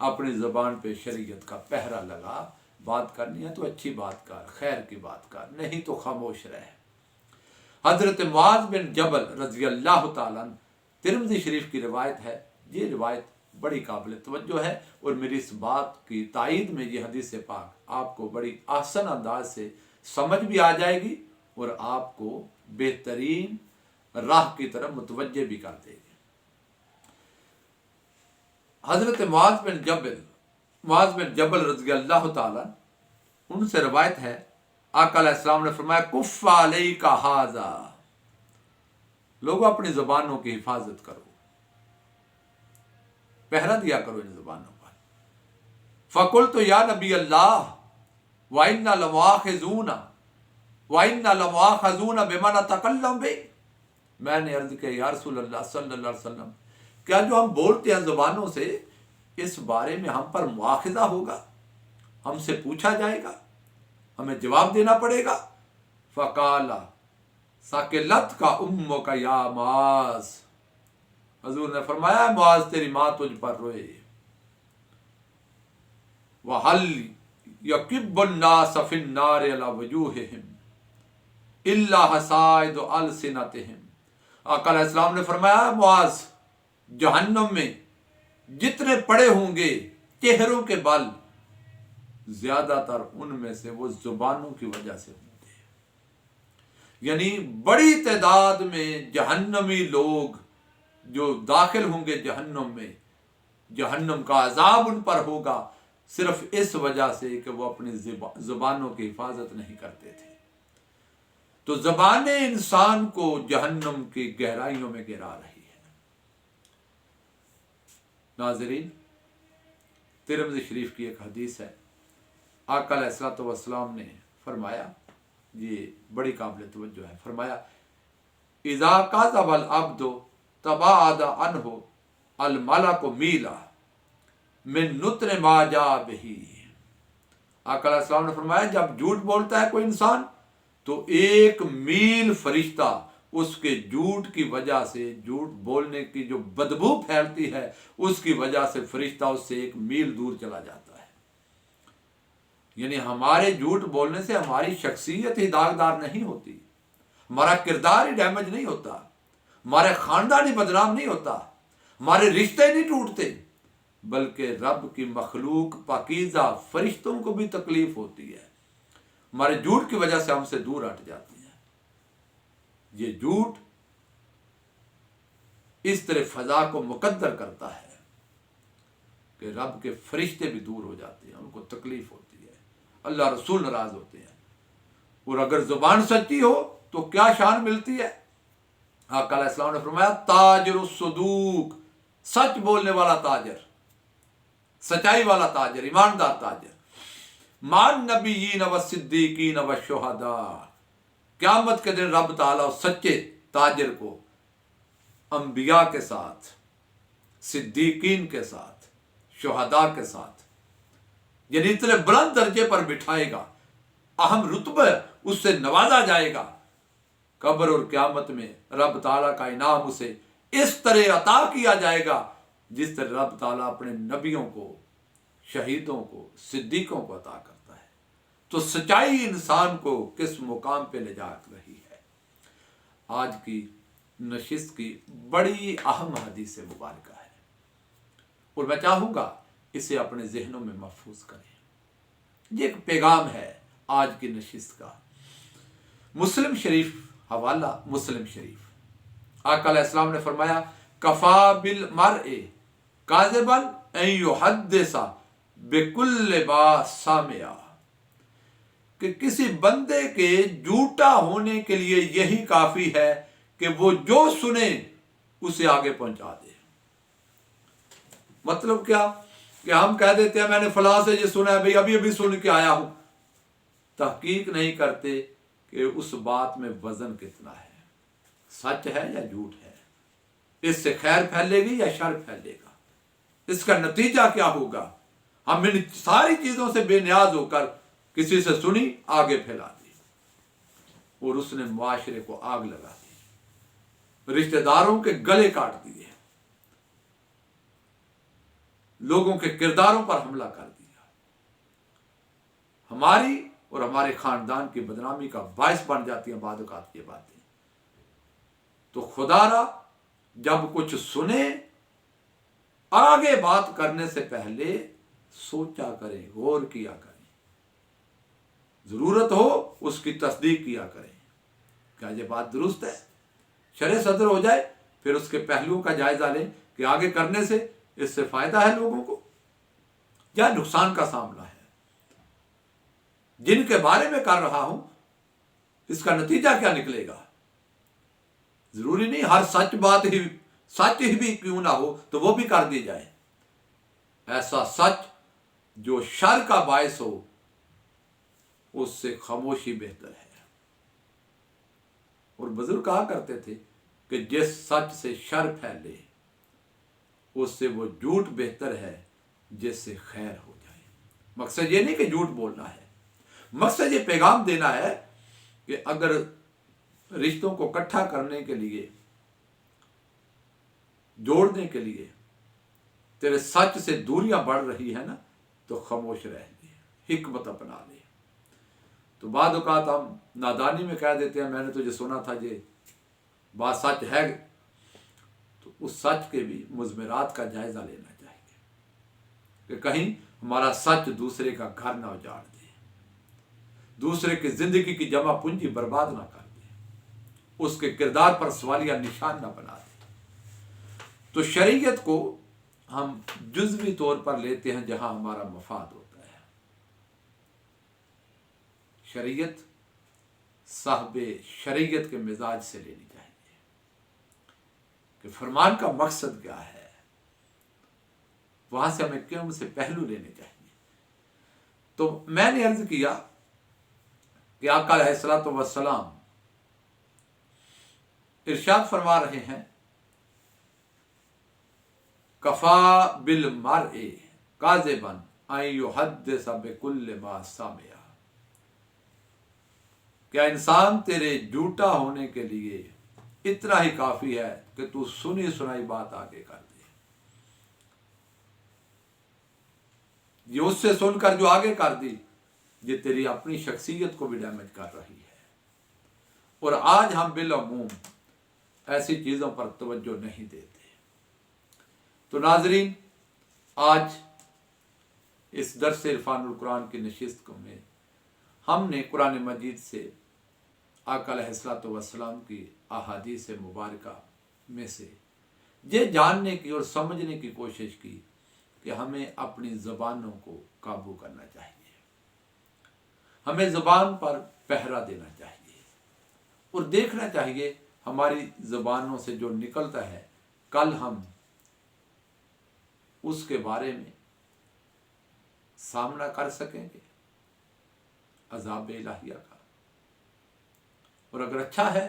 اپنی زبان پہ شریعت کا پہرا لگا، بات کرنی ہے تو اچھی بات کر، خیر کی بات کر، نہیں تو خاموش رہ۔ حضرت معاذ بن جبل رضی اللہ تعالیٰ عنہ، ترمذی شریف کی روایت ہے، یہ روایت بڑی قابل توجہ ہے، اور میری اس بات کی تائید میں یہ حدیث پاک آپ کو بڑی آسان انداز سے سمجھ بھی آ جائے گی اور آپ کو بہترین راہ کی طرف متوجہ بھی کر دے گی۔ حضرت معاذ بن جبل رضی اللہ تعالیٰ ان سے روایت ہے، آقا علیہ السلام نے فرمایا کف علیک ھذا، لوگوں اپنی زبانوں کی حفاظت کرو، پہرا دیا کرو ان زبانوں پر۔ فقلت یا نبی اللہ وَإِنَّا لَمُؤَاخَذُونَ بِمَا نَتَكَلَّمُ بِهِ، میں نے عرض کیا یا رسول اللہ صلی اللہ علیہ وسلم، کیا جو ہم بولتے ہیں زبانوں سے اس بارے میں ہم پر مواخذہ ہوگا، ہم سے پوچھا جائے گا، ہمیں جواب دینا پڑے گا؟ فقال ثقلتک امک یا معاذ، حضور نے فرمایا معاذ تیری ماں تجھ پر روئے۔ وَهَلْ يَكِبُّ النَّاسَ فِي النَّارِ عَلَى وُجُوهِهِمْ إِلَّا حَصَائِدُ أَلْسِنَتِهِمْ، آقا علیہ السلام نے فرمایا معاذ، جہنم میں جتنے پڑے ہوں گے چہروں کے بل، زیادہ تر ان میں سے وہ زبانوں کی وجہ سے ہوں گے، یعنی بڑی تعداد میں جہنمی لوگ جو داخل ہوں گے جہنم میں، جہنم کا عذاب ان پر ہوگا صرف اس وجہ سے کہ وہ اپنی زبانوں کی حفاظت نہیں کرتے تھے۔ تو زبانیں انسان کو جہنم کی گہرائیوں میں گرا رہی ہے۔ ناظرین، ترمذی شریف کی ایک حدیث ہے، آقا علیہ الصلوۃ والسلام نے فرمایا، یہ بڑی قابل توجہ ہے، فرمایا اذا کذب العبد تباعد عنہ الملک میلا من نطن ما جاء بہ، آقا علیہ السلام نے فرمایا جب جھوٹ بولتا ہے کوئی انسان تو 1 میل فرشتہ اس کے جھوٹ کی وجہ سے، جھوٹ بولنے کی جو بدبو پھیلتی ہے اس کی وجہ سے فرشتہ اس سے 1 میل دور چلا جاتا ہے۔ یعنی ہمارے جھوٹ بولنے سے ہماری شخصیت ہی داغدار نہیں ہوتی، ہمارا کردار ہی ڈیمیج نہیں ہوتا، ہمارے خاندان ہی بدنام نہیں ہوتا، ہمارے رشتے نہیں ٹوٹتے، بلکہ رب کی مخلوق پاکیزہ فرشتوں کو بھی تکلیف ہوتی ہے، ہمارے جھوٹ کی وجہ سے ہم سے دور ہٹ جاتی ہیں۔ یہ جھوٹ اس طرح فضا کو مقدر کرتا ہے کہ رب کے فرشتے بھی دور ہو جاتے ہیں، ان کو تکلیف ہوتی ہے، اللہ رسول ناراض ہوتے ہیں۔ اور اگر زبان سچی ہو تو کیا شان ملتی ہے؟ آقا علیہ السلام نے فرمایا تاجر الصدوق، سچ بولنے والا تاجر، سچائی والا تاجر، ایماندار تاجر، مان نبیین والصدیقین والشہداء، قیامت کے دن رب تعالیٰ سچے تاجر کو انبیاء کے ساتھ، صدیقین کے ساتھ، شہداء کے ساتھ، یعنی اتنے بلند درجے پر بٹھائے گا، اہم رتبہ اس سے نوازا جائے گا۔ قبر اور قیامت میں رب تعالیٰ کا انعام اسے اس طرح عطا کیا جائے گا جس طرح رب تعالیٰ اپنے نبیوں کو، شہیدوں کو، صدیقوں کو عطا کرتا ہے۔ تو سچائی انسان کو کس مقام پہ لے جا رہی ہے۔ آج کی نشست کی بڑی اہم حدیث مبارکہ ہے، اور میں چاہوں گا اسے اپنے ذہنوں میں محفوظ کریں۔ یہ ایک پیغام ہے آج کی نشست کا۔ مسلم شریف حوالہ، مسلم شریف، آقا علیہ السلام نے فرمایا کفا بالمرء کاذبا ان یحدث بکل ما سمع، کہ کسی بندے کے جھوٹا ہونے کے لیے یہی کافی ہے کہ وہ جو سنے اسے آگے پہنچا دے۔ مطلب کیا کہ ہم کہہ دیتے ہیں میں نے فلاں سے یہ سنا ہے، بھئی ابھی ابھی سن کے آیا ہوں، تحقیق نہیں کرتے کہ اس بات میں وزن کتنا ہے، سچ ہے یا جھوٹ ہے، اس سے خیر پھیلے گی یا شر پھیلے گا، اس کا نتیجہ کیا ہوگا۔ ہم ان ساری چیزوں سے بے نیاز ہو کر کسی سے سنی آگے پھیلا دی، اور اس نے معاشرے کو آگ لگا دی، رشتہ داروں کے گلے کاٹ دیے۔ لوگوں کے کرداروں پر حملہ کر دیا، ہماری اور ہمارے خاندان کی بدنامی کا باعث بن جاتی ہیں بعض اوقات یہ باتیں۔ تو خدا را جب کچھ سنے آگے بات کرنے سے پہلے سوچا کریں، غور کیا کریں، ضرورت ہو اس کی تصدیق کیا کریں، کیا یہ بات درست ہے؟ شرح صدر ہو جائے پھر اس کے پہلوؤں کا جائزہ لیں کہ آگے کرنے سے اس سے فائدہ ہے لوگوں کو یا نقصان کا سامنا ہے۔ جن کے بارے میں کر رہا ہوں اس کا نتیجہ کیا نکلے گا؟ ضروری نہیں ہر سچ ہی بھی کیوں نہ ہو تو وہ بھی کر دی جائے۔ ایسا سچ جو شر کا باعث ہو اس سے خاموشی بہتر ہے۔ اور بزرگ کہا کرتے تھے کہ جس سچ سے شر پھیلے اس سے وہ جھوٹ بہتر ہے جس سے خیر ہو جائے۔ مقصد یہ نہیں کہ جھوٹ بولنا ہے، مقصد یہ پیغام دینا ہے کہ اگر رشتوں کو اکٹھا کرنے کے لیے، جوڑنے کے لیے تیرے سچ سے دوریاں بڑھ رہی ہے نا تو خاموش رہ لے، حکمت اپنا لے۔ تو بعض اوقات ہم نادانی میں کہہ دیتے ہیں میں نے تو یہ سنا تھا یہ بات سچ ہے، تو اس سچ کے بھی مضمرات کا جائزہ لینا چاہیے کہ کہیں ہمارا سچ دوسرے کا گھر نہ اجاڑ دے، دوسرے کی زندگی کی جمع پونجی برباد نہ کر دے، اس کے کردار پر سوالیہ نشان نہ بنا دے۔ تو شریعت کو ہم جزوی طور پر لیتے ہیں جہاں ہمارا مفاد ہوتا ہے۔ شریعت صاحب شریعت کے مزاج سے لینی چاہیے کہ فرمان کا مقصد کیا ہے، وہاں سے ہمیں کیوں سے پہلو لینے چاہیے۔ تو میں نے عرض کیا کہ آقا علیہ الصلوۃ والسلام ارشاد فرما رہے ہیں کفا بالمرء کاذبا ان یحدث بکل ما سمع، کیا انسان تیرے جھوٹا ہونے کے لیے اتنا ہی کافی ہے کہ تو سنی سنائی بات آگے کر دے؟ یہ اس سے سن کر جو آگے کر دی یہ تیری اپنی شخصیت کو بھی ڈیمیج کر رہی ہے۔ اور آج ہم بالعموم ایسی چیزوں پر توجہ نہیں دیتے۔ تو ناظرین، آج اس درس عرفان القرآن کی نشست میں ہم نے قرآن مجید سے آقا علیہ الصلوۃ والسلام کی احادیث مبارکہ میں سے یہ جاننے کی اور سمجھنے کی کوشش کی کہ ہمیں اپنی زبانوں کو قابو کرنا چاہیے، ہمیں زبان پر پہرا دینا چاہیے اور دیکھنا چاہیے ہماری زبانوں سے جو نکلتا ہے کل ہم اس کے بارے میں سامنا کر سکیں گے عذاب الہیہ کا۔ اور اگر اچھا ہے،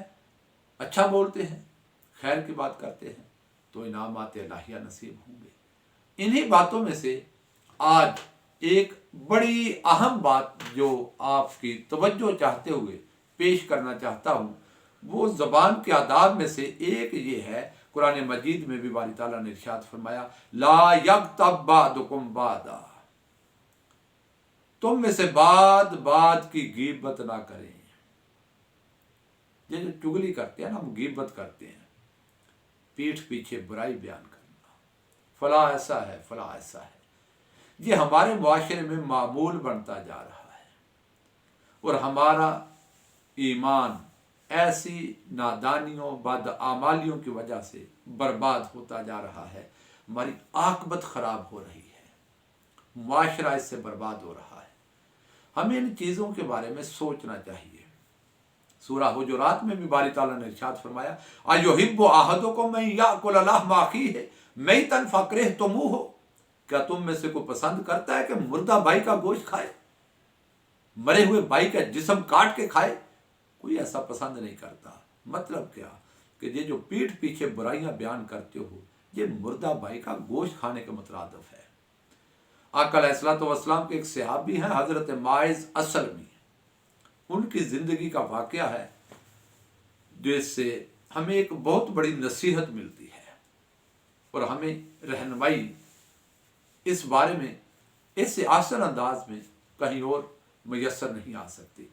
اچھا بولتے ہیں، خیر کی بات کرتے ہیں تو انعامات الہیہ نصیب ہوں گے۔ انہی باتوں میں سے آج ایک بڑی اہم بات جو آپ کی توجہ چاہتے ہوئے پیش کرنا چاہتا ہوں وہ زبان کے آداب میں سے ایک یہ ہے، قرآن مجید میں بھی باری تعالیٰ نے ارشاد فرمایا لا یغتب بعضکم بعضا، تم میں سے بعض کی غیبت نہ کریں۔ یہ جو چگلی کرتے ہیں نا، ہم غیبت کرتے ہیں، پیٹھ پیچھے برائی بیان کرنا، فلاں ایسا ہے فلاں ایسا ہے، یہ ہمارے معاشرے میں معمول بنتا جا رہا ہے اور ہمارا ایمان ایسی نادانیوں بدعمالیوں کی وجہ سے برباد ہوتا جا رہا ہے، ہماری عاقبت خراب ہو رہی ہے، معاشرہ اس سے برباد ہو رہا ہے۔ ہمیں ان چیزوں کے بارے میں سوچنا چاہیے۔ سورہ حجرات میں بھی باری تعالیٰ نے ارشاد فرمایا ایحب احدکم ان یاکل لحم اخیہ میتا فکرہتموہ، کیا تم میں سے کوئی پسند کرتا ہے کہ مردہ بھائی کا گوشت کھائے، مرے ہوئے بھائی کا جسم کاٹ کے کھائے؟ کوئی ایسا پسند نہیں کرتا۔ مطلب کیا کہ یہ جو پیٹھ پیچھے برائیاں بیان کرتے ہو یہ مردہ بھائی کا گوشت کھانے کے مترادف ہے۔ آقا علیہ الصلوۃ والسلام کے ایک صحابی ہیں حضرت ماعز اسلمی، ان کی زندگی کا واقعہ ہے جس سے ہمیں ایک بہت بڑی نصیحت ملتی ہے اور ہمیں رہنمائی اس بارے میں اس آسان انداز میں کہیں اور میسر نہیں آ سکتی۔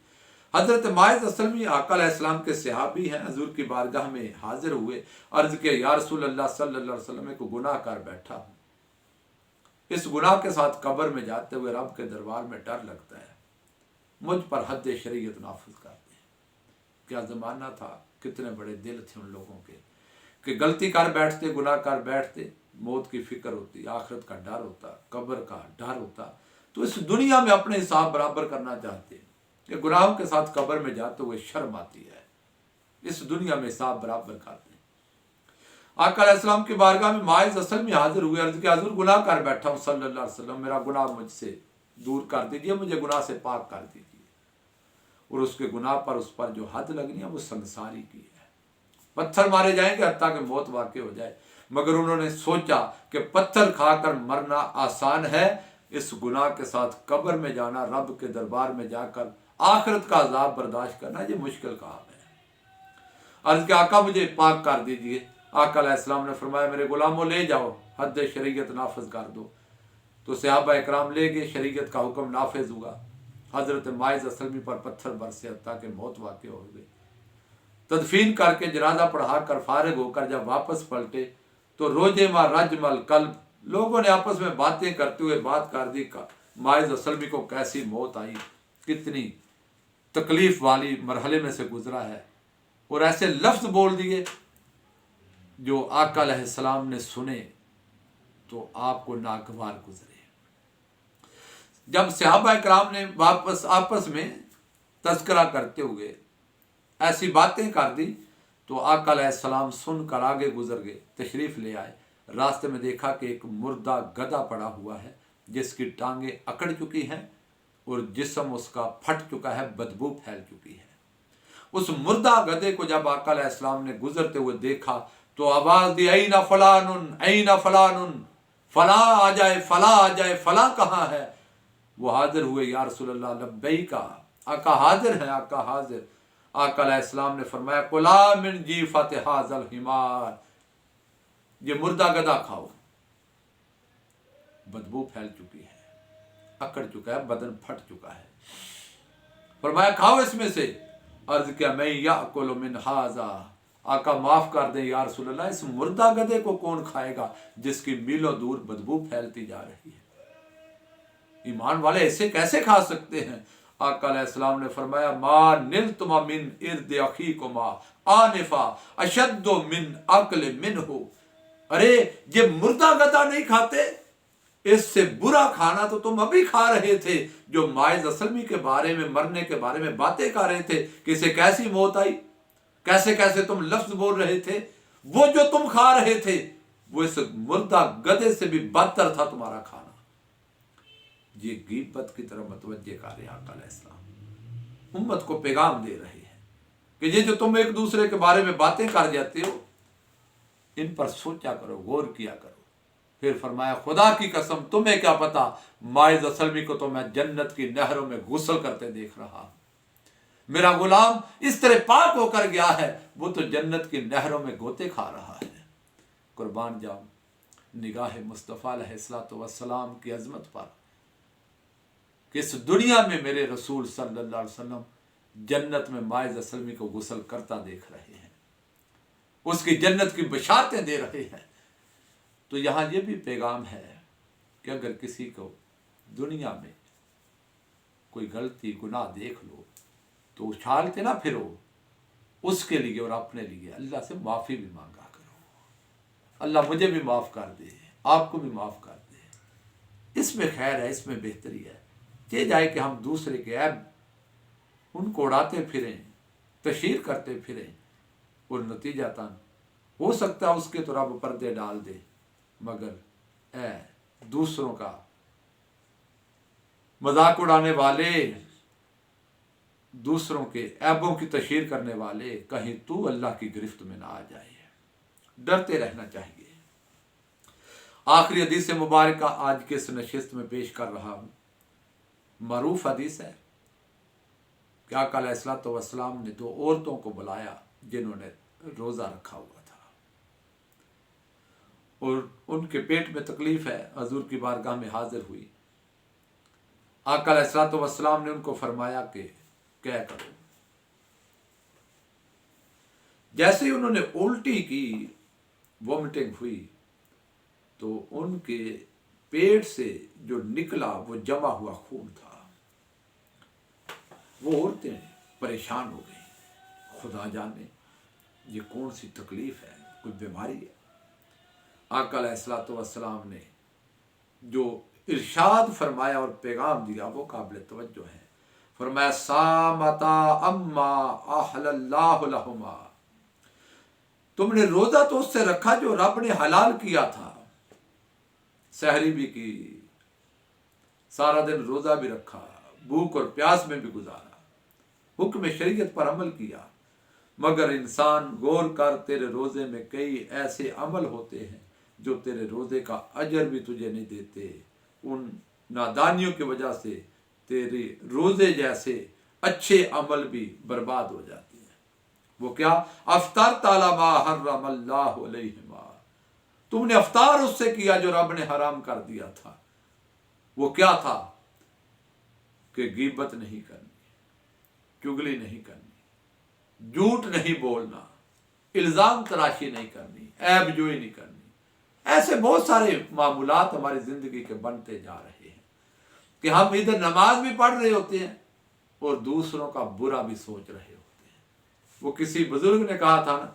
حضرت ماعز اسلمی آقا علیہ السلام کے صحابی ہیں، حضور کی بارگاہ میں حاضر ہوئے، عرض کیا یا رسول اللہ صلی اللہ علیہ وسلم کو گناہ کر بیٹھا ہوں، اس گناہ کے ساتھ قبر میں جاتے ہوئے رب کے دربار میں ڈر لگتا ہے، مجھ پر حد شریعت نافذ کر دیں۔ کیا زمانہ تھا، کتنے بڑے دل تھے ان لوگوں کے کہ غلطی کر بیٹھتے، گناہ کر بیٹھتے، موت کی فکر ہوتی، آخرت کا ڈر ہوتا، قبر کا ڈر ہوتا، تو اس دنیا میں اپنے حساب برابر کرنا چاہتے کہ گناہوں کے ساتھ قبر میں جاتے ہوئے شرم آتی ہے، اس دنیا میں حساب برابر کرتے ہیں۔ آقا علیہ السلام کی بارگاہ میں ماعز اسلمی حاضر ہوئے، عرض کہ حضور گناہ کر بیٹھا ہوں صلی اللہ علیہ وسلم، میرا گناہ مجھ سے دور کر دیجئے، مجھے گناہ سے پاک کر دیجئے۔ اور اس کے گناہ پر اس پر جو حد لگنی ہے وہ سنگساری کی ہے، پتھر مارے جائیں گے حتیٰ کہ موت واقع ہو جائے، مگر انہوں نے سوچا کہ پتھر کھا کر مرنا آسان ہے، اس گناہ کے ساتھ قبر میں جانا، رب کے دربار میں جا کر آخرت کا عذاب برداشت کرنا، یہ مشکل کام ہے۔ عرض کہ آقا مجھے پاک کر دیجئے۔ آقا علیہ السلام نے فرمایا میرے غلاموں لے جاؤ، حد شریعت نافذ کر دو۔ تو صحابہ اکرام لے گئے، شریعت کا حکم نافذ ہوا، حضرت ماعز اسلمی پر پتھر برسے حتیٰ کہ موت واقع ہو گئی۔ تدفین کر کے جنازہ پڑھا کر فارغ ہو کر جب واپس پلٹے تو روجے ما رجم القلب، لوگوں نے آپس میں باتیں کرتے ہوئے بات کر دی کہ ماعز اسلمی کو کیسی موت آئی، کتنی تکلیف والی مرحلے میں سے گزرا ہے، اور ایسے لفظ بول دیے جو آقا علیہ السلام نے سنے تو آپ کو ناگوار گزرے۔ جب صحابہ اکرام نے واپس آپس میں تذکرہ کرتے ہوئے ایسی باتیں کر دی تو آقا علیہ السلام سن کر آگے گزر گئے، تشریف لے آئے۔ راستے میں دیکھا کہ ایک مردہ گدھا پڑا ہوا ہے جس کی ٹانگیں اکڑ چکی ہیں اور جسم اس کا پھٹ چکا ہے، بدبو پھیل چکی ہے۔ اس مردہ گدھے کو جب آقا علیہ السلام نے گزرتے ہوئے دیکھا تو آواز دی این فلان، این فلان، فلاں آ جائے، فلاں آ جائے، فلاں کہاں ہے؟ وہ حاضر ہوئے، یا رسول اللہ لبیکا، آقا حاضر ہیں، آقا حاضر۔ آقا علیہ السلام نے فرمایا کلا من جیفت ھذا الحمار، یہ مردہ گدھا کھاؤ، بدبو پھیل چکی ہے، اکڑ چکا ہے، بدن پھٹ چکا ہے۔ فرمایا کھاؤ اس میں سے۔ عرض کیا میں یاکل من ھذا، آقا معاف کر دیں یا رسول اللہ، اس مردہ گدھے کو کون کھائے گا جس کی میلوں دور بدبو پھیلتی جا رہی ہے؟ ایمان والے ایسے کیسے کھا سکتے ہیں؟ آقا علیہ السلام نے فرمایا ما نلتم من ارد اخیکما آنفا اشد من اکل منہ، ارے یہ مردہ گدھا نہیں کھاتے، اس سے برا کھانا تو تم ابھی کھا رہے تھے، جو ماعز اسلمی کے بارے میں، مرنے کے بارے میں باتیں کر رہے تھے کہ اسے کیسی موت آئی، کیسے کیسے تم لفظ بول رہے تھے، وہ جو تم کھا رہے تھے وہ اس مردہ گدھے سے بھی بدتر تھا تمہارا کھانا۔ یہ غیبت کی طرف متوجہ کر رہے ہیں آقا علیہ السلام، امت کو پیغام دے رہے ہیں کہ یہ جو تم ایک دوسرے کے بارے میں باتیں کر جاتے ہو ان پر سوچا کرو، غور کیا کرو۔ پھر فرمایا خدا کی قسم تمہیں کیا پتا، ماعز اسلمی کو تو میں جنت کی نہروں میں غسل کرتے دیکھ رہا ہوں، میرا غلام اس طرح پاک ہو کر گیا ہے، وہ تو جنت کی نہروں میں گوتے کھا رہا ہے۔ قربان جاؤں نگاہ مصطفیٰ علیہ الصلوۃ والسلام کی عظمت پر کہ اس دنیا میں میرے رسول صلی اللہ علیہ وسلم جنت میں ماعز اسلمی کو غسل کرتا دیکھ رہے ہیں، اس کی جنت کی بشارتیں دے رہے ہیں۔ تو یہاں یہ بھی پیغام ہے کہ اگر کسی کو دنیا میں کوئی غلطی گناہ دیکھ لو تو اچھالتے نہ پھرو، اس کے لیے اور اپنے لیے اللہ سے معافی بھی مانگا کرو، اللہ مجھے بھی معاف کر دے، آپ کو بھی معاف کر دے، اس میں خیر ہے، اس میں بہتری ہے۔ یہ جائے کہ ہم دوسرے کے عیب ان کو اڑاتے پھریں، تشہیر کرتے پھریں، اور نتیجتاً ہو سکتا ہے اس کے تو رب پردے ڈال دے، مگر اے دوسروں کا مذاق اڑانے والے، دوسروں کے عیبوں کی تشہیر کرنے والے، کہیں تو اللہ کی گرفت میں نہ آ جائے، ڈرتے رہنا چاہیے۔ آخری حدیث مبارکہ آج کے اس نشست میں پیش کر رہا ہوں، معروف حدیث ہے کہ آقا علیہ الصلوۃ والسلام نے دو عورتوں کو بلایا جنہوں نے روزہ رکھا ہوا تھا، اور ان کے پیٹ میں تکلیف ہے، حضور کی بارگاہ میں حاضر ہوئی۔ آقا علیہ الصلوۃ والسلام نے ان کو فرمایا کہ کیا کرو۔ جیسے ہی انہوں نے الٹی کی، وومٹنگ ہوئی، تو ان کے پیٹ سے جو نکلا وہ جمع ہوا خون تھا۔ وہ عورتیں پریشان ہو گئیں، خدا جانے یہ کون سی تکلیف ہے، کوئی بیماری ہے۔ آقا علیہ الصلوۃ والسلام نے جو ارشاد فرمایا اور پیغام دیا وہ قابل توجہ ہے۔ فرمایا صامتا اما احل اللہ لہما، تم نے روزہ تو اس سے رکھا جو رب نے حلال کیا تھا، سحری بھی کی، سارا دن روزہ بھی رکھا، بھوک اور پیاس میں بھی گزارا، حکم شریعت پر عمل کیا، مگر انسان غور کر، تیرے روزے میں کئی ایسے عمل ہوتے ہیں جو تیرے روزے کا اجر بھی تجھے نہیں دیتے، ان نادانیوں کی وجہ سے تیرے روزے جیسے اچھے عمل بھی برباد ہو جاتے ہیں۔ وہ کیا؟ افطرت علی ما حرم اللہ علیہما، تم نے افطار اس سے کیا جو رب نے حرام کر دیا تھا۔ وہ کیا تھا؟ کہ غیبت نہیں کرنی، چگلی نہیں کرنی، جھوٹ نہیں بولنا، الزام تراشی نہیں کرنی، عیب جوئی نہیں کرنی۔ ایسے بہت سارے معمولات ہماری زندگی کے بنتے جا رہے ہیں کہ ہم ادھر نماز بھی پڑھ رہے ہوتے ہیں اور دوسروں کا برا بھی سوچ رہے ہوتے ہیں۔ وہ کسی بزرگ نے کہا تھا نا،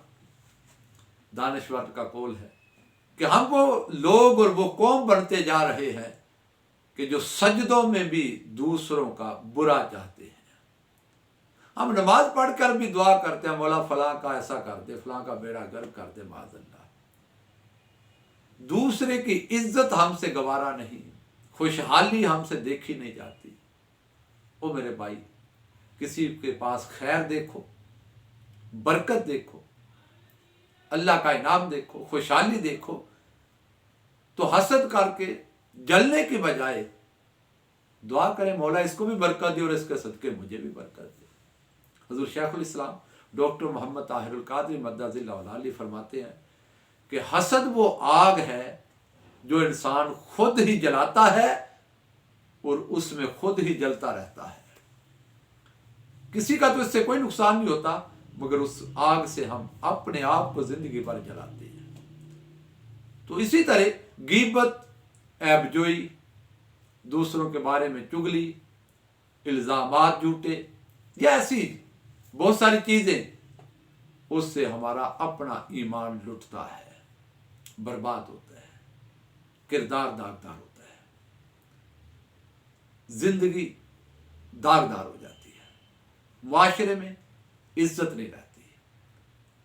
دانشور کا قول ہے کہ ہم وہ لوگ اور وہ قوم بنتے جا رہے ہیں کہ جو سجدوں میں بھی دوسروں کا برا چاہتے ہیں۔ ہم نماز پڑھ کر بھی دعا کرتے ہیں، مولا فلاں کا ایسا کر دے، فلاں کا بیڑا گرک کر دے، معاذ اللہ۔ دوسرے کی عزت ہم سے گوارا نہیں، خوشحالی ہم سے دیکھی نہیں جاتی۔ او میرے بھائی، کسی کے پاس خیر دیکھو، برکت دیکھو، اللہ کا انعام دیکھو، خوشحالی دیکھو، تو حسد کر کے جلنے کی بجائے دعا کریں مولا اس کو بھی برکت دے اور اس کے صدقے مجھے بھی برکت دے۔ حضور شیخ الاسلام ڈاکٹر محمد طاہر القادری مدد اللہ علیہ فرماتے ہیں کہ حسد وہ آگ ہے جو انسان خود ہی جلاتا ہے اور اس میں خود ہی جلتا رہتا ہے۔ کسی کا تو اس سے کوئی نقصان نہیں ہوتا، مگر اس آگ سے ہم اپنے آپ کو زندگی بھر جلاتے ہیں۔ تو اسی طرح غیبت، عیب جوئی، دوسروں کے بارے میں چگلی، الزامات جھوٹے، یا ایسی بہت ساری چیزیں، اس سے ہمارا اپنا ایمان لٹتا ہے، برباد ہوتا ہے، کردار داغدار ہوتا ہے، زندگی داغدار ہو جاتی ہے، معاشرے میں عزت نہیں رہتی،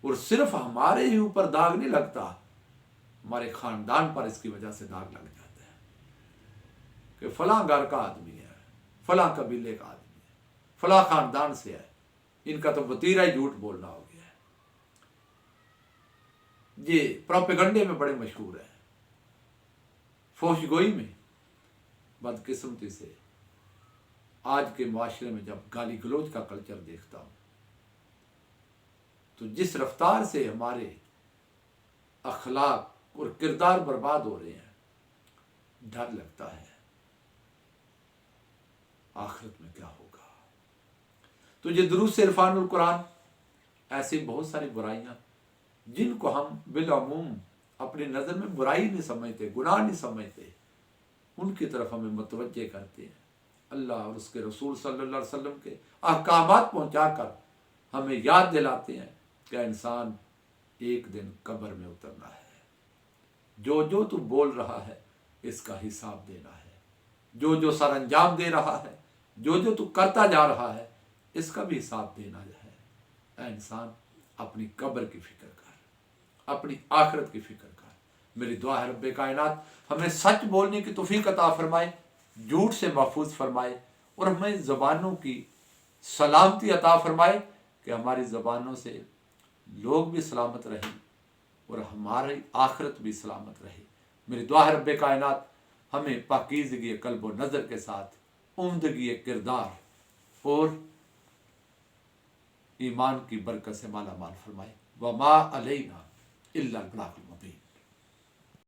اور صرف ہمارے ہی اوپر داغ نہیں لگتا، ہمارے خاندان پر اس کی وجہ سے داغ لگ جاتا ہے کہ فلاں گھر کا آدمی ہے، فلاں قبیلے کا آدمی ہے، فلاں خاندان سے ہے، ان کا تو وتیرہ ہی جھوٹ بولنا ہو گیا ہے۔ یہ پروپیگنڈے میں بڑے مشہور ہیں، فحش گوئی میں، بدقسمتی سے آج کے معاشرے میں جب گالی گلوچ کا کلچر دیکھتا ہوں تو جس رفتار سے ہمارے اخلاق اور کردار برباد ہو رہے ہیں، ڈر لگتا ہے آخرت میں کیا ہوگا۔ تو یہ دروس عرفان القرآن، ایسی بہت ساری برائیاں جن کو ہم بالعموم اپنی نظر میں برائی نہیں سمجھتے، گناہ نہیں سمجھتے، ان کی طرف ہمیں متوجہ کرتے ہیں۔ اللہ اور اس کے رسول صلی اللہ علیہ وسلم کے احکامات پہنچا کر ہمیں یاد دلاتے ہیں کہ انسان ایک دن قبر میں اترنا ہے، جو جو تو بول رہا ہے اس کا حساب دینا ہے، جو جو سر انجام دے رہا ہے، جو جو تو کرتا جا رہا ہے اس کا بھی حساب دینا ہے۔ اے انسان، اپنی قبر کی فکر کر، اپنی آخرت کی فکر کر۔ میری دعا ہے رب کائنات ہمیں سچ بولنے کی توفیق عطا فرمائے، جھوٹ سے محفوظ فرمائے، اور ہمیں زبانوں کی سلامتی عطا فرمائے کہ ہماری زبانوں سے لوگ بھی سلامت رہیں اور ہماری آخرت بھی سلامت رہے۔ میری دعا ہے رب کائنات ہمیں پاکیزگی قلب و نظر کے ساتھ عمدگی کردار اور ایمان کی برکت سے مالا مال فرمائے۔ وما علینا الا البلاغ۔